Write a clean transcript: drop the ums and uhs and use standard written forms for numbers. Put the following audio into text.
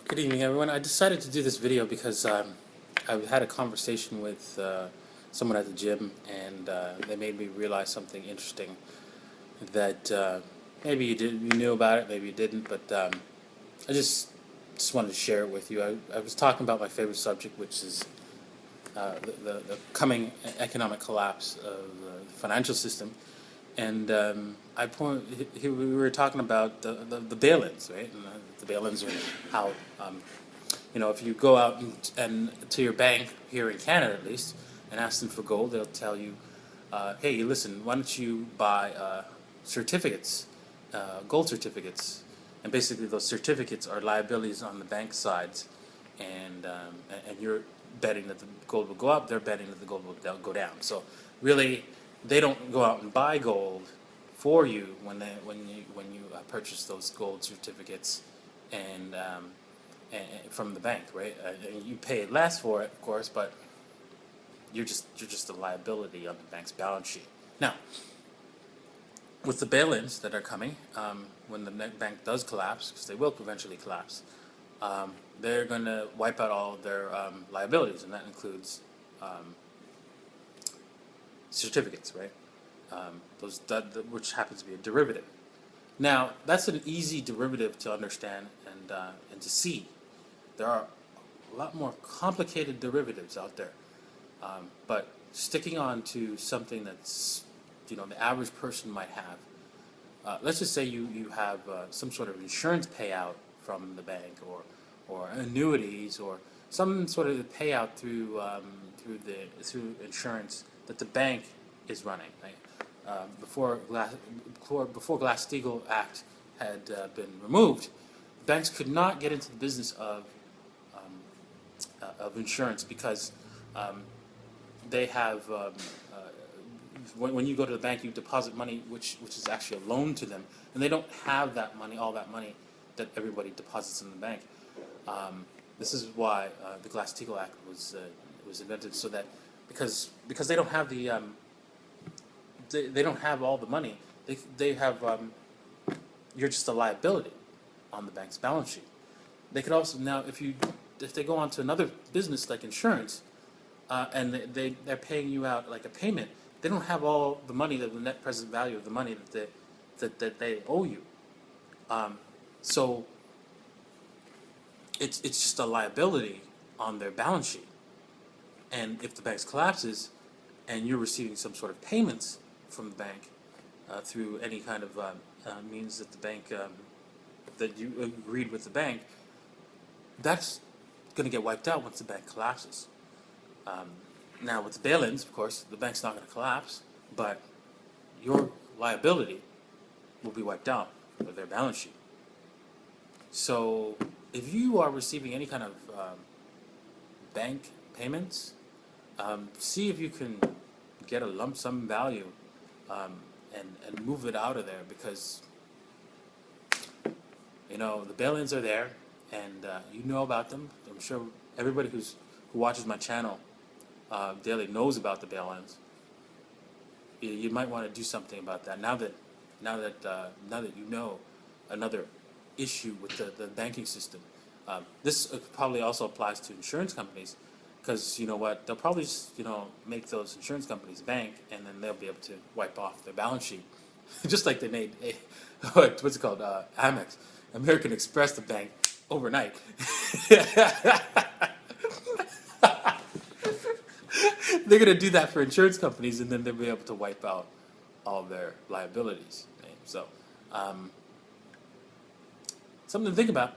Good evening, everyone. I decided to do this video because I had a conversation with someone at the gym, and they made me realize something interesting that maybe you knew about it, maybe you didn't, but I just wanted to share it with you. I was talking about my favorite subject, which is the coming economic collapse of the financial system, and we were talking about the bail-ins, right? And the bail-ins are how if you go out and to your bank here in Canada at least and ask them for gold, they'll tell you, hey, listen, why don't you buy certificates, gold certificates, and basically those certificates are liabilities on the bank sides, and you're betting that the gold will go up, they're betting that the gold will go down. So really, they don't go out and buy gold for you when you purchase those gold certificates and from the bank, right? You pay less for it, of course, but you're just a liability on the bank's balance sheet. Now, with the bail-ins that are coming, when the bank does collapse, because they will eventually collapse, they're going to wipe out all of their liabilities, and that includes certificates, right? Which happens to be a derivative. Now, that's an easy derivative to understand and to see. There are a lot more complicated derivatives out there, but sticking on to something that's the average person might have. Let's just say you have some sort of insurance payout from the bank, or annuities, or some sort of payout through insurance that the bank is running. Right? Before Glass-Steagall Act had been removed, banks could not get into the business of insurance because they have when you go to the bank, you deposit money which is actually a loan to them, and they don't have all that money that everybody deposits in the bank. This is why the Glass-Steagall Act was invented, so that because they don't have they don't have all the money, they have you're just a liability on the bank's balance sheet. They could also now if they go on to another business like insurance, and they're paying you out like a payment, they don't have all the money, the net present value of the money that they owe you. So it's just a liability on their balance sheet. And if the bank collapses, and you're receiving some sort of payments from the bank through any kind of means that the bank that you agreed with the bank, that's going to get wiped out once the bank collapses. Now, with the bail-ins, of course, the bank's not going to collapse, but your liability will be wiped out with their balance sheet. So, if you are receiving any kind of bank payments, see if you can get a lump sum value and move it out of there, because the bail-ins are there, and you know about them. I'm sure everybody who watches my channel daily knows about the bail-ins. You might want to do something about that now that you know another issue with the banking system. This probably also applies to insurance companies, because you know what, they'll probably just make those insurance companies bank, and then they'll be able to wipe off their balance sheet, just like they made what's it called, Amex, American Express, the bank overnight. They're going to do that for insurance companies, and then they'll be able to wipe out all their liabilities. Right? So, something to think about.